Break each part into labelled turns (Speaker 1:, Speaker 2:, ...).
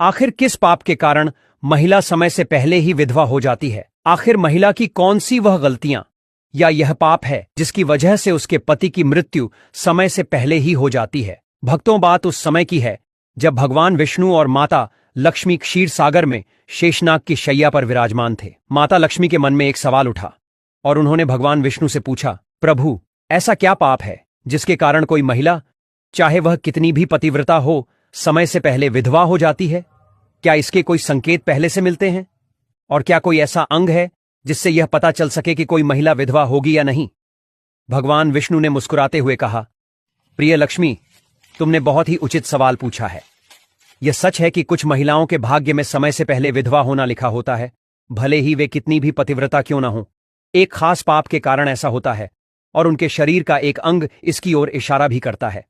Speaker 1: आखिर किस पाप के कारण महिला समय से पहले ही विधवा हो जाती है? आखिर महिला की कौन सी वह गलतियां या यह पाप है जिसकी वजह से उसके पति की मृत्यु समय से पहले ही हो जाती है? भक्तों, बात उस समय की है जब भगवान विष्णु और माता लक्ष्मी क्षीर सागर में शेषनाग की शैया पर विराजमान थे। माता लक्ष्मी के मन में एक सवाल उठा और उन्होंने भगवान विष्णु से पूछा, प्रभु, ऐसा क्या पाप है जिसके कारण कोई महिला, चाहे वह कितनी भी पतिव्रता हो, समय से पहले विधवा हो जाती है? क्या इसके कोई संकेत पहले से मिलते हैं? और क्या कोई ऐसा अंग है जिससे यह पता चल सके कि कोई महिला विधवा होगी या नहीं? भगवान विष्णु ने मुस्कुराते हुए कहा, प्रिय लक्ष्मी, तुमने बहुत ही उचित सवाल पूछा है। यह सच है कि कुछ महिलाओं के भाग्य में समय से पहले विधवा होना लिखा होता है, भले ही वे कितनी भी पतिव्रता क्यों ना हो। एक खास पाप के कारण ऐसा होता है और उनके शरीर का एक अंग इसकी ओर इशारा भी करता है।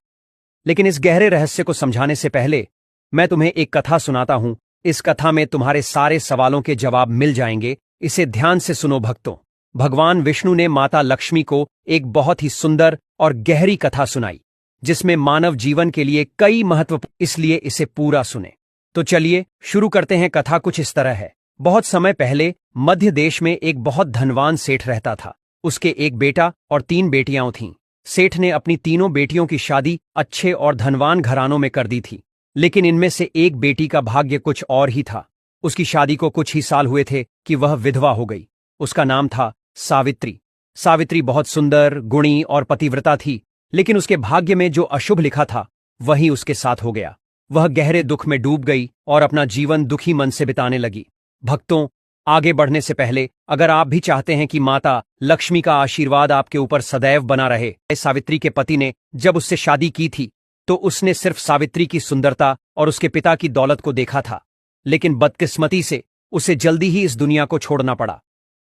Speaker 1: लेकिन इस गहरे रहस्य को समझाने से पहले मैं तुम्हें एक कथा सुनाता हूं। इस कथा में तुम्हारे सारे सवालों के जवाब मिल जाएंगे। इसे ध्यान से सुनो भक्तों। भगवान विष्णु ने माता लक्ष्मी को एक बहुत ही सुंदर और गहरी कथा सुनाई जिसमें मानव जीवन के लिए कई महत्वपूर्ण, इसलिए इसे पूरा सुने। तो चलिए शुरू करते हैं। कथा कुछ इस तरह है। बहुत समय पहले मध्य देश में एक बहुत धनवान सेठ रहता था। उसके एक बेटा और 3 बेटियां थीं। सेठ ने अपनी तीनों बेटियों की शादी अच्छे और धनवान घरानों में कर दी थी, लेकिन इनमें से एक बेटी का भाग्य कुछ और ही था। उसकी शादी को कुछ ही साल हुए थे कि वह विधवा हो गई। उसका नाम था सावित्री। सावित्री बहुत सुंदर, गुणी और पतिव्रता थी, लेकिन उसके भाग्य में जो अशुभ लिखा था वही उसके साथ हो गया। वह गहरे दुख में डूब गई और अपना जीवन दुखी मन से बिताने लगी। भक्तों, आगे बढ़ने से पहले अगर आप भी चाहते हैं कि माता लक्ष्मी का आशीर्वाद आपके ऊपर सदैव बना रहे, सावित्री के पति ने जब उससे शादी की थी तो उसने सिर्फ सावित्री की सुंदरता और उसके पिता की दौलत को देखा था, लेकिन बदकिस्मती से उसे जल्दी ही इस दुनिया को छोड़ना पड़ा।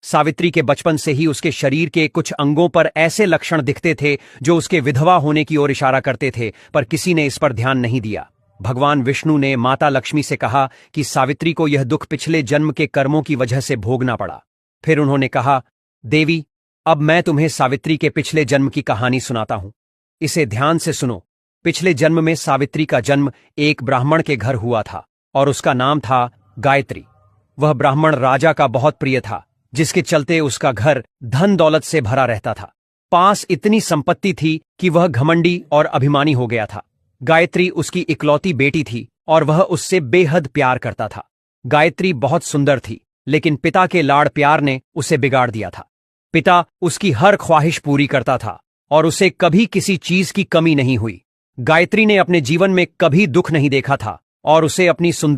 Speaker 1: सावित्री के बचपन से ही उसके शरीर के कुछ अंगों पर ऐसे लक्षण दिखते थे जो उसके विधवा होने की ओर इशारा करते थे, पर किसी ने इस पर ध्यान नहीं दिया। भगवान विष्णु ने माता लक्ष्मी से कहा कि सावित्री को यह दुख पिछले जन्म के कर्मों की वजह से भोगना पड़ा। फिर उन्होंने कहा, देवी, अब मैं तुम्हें सावित्री के पिछले जन्म की कहानी सुनाता हूं। इसे ध्यान से सुनो। पिछले जन्म में सावित्री का जन्म एक ब्राह्मण के घर हुआ था और उसका नाम था गायत्री। वह ब्राह्मण राजा का बहुत प्रिय था, जिसके चलते उसका घर धन दौलत से भरा रहता था। पास इतनी संपत्ति थी कि वह घमंडी और अभिमानी हो गया था। गायत्री उसकी इकलौती बेटी थी और वह उससे बेहद प्यार करता था। गायत्री बहुत सुंदर थी, लेकिन पिता के लाड़ प्यार ने उसे बिगाड़ दिया था। पिता उसकी हर ख्वाहिश पूरी करता था और उसे कभी किसी चीज की कमी नहीं हुई। गायत्री ने अपने जीवन में कभी दुख नहीं देखा था और उसे अपनी सुंदर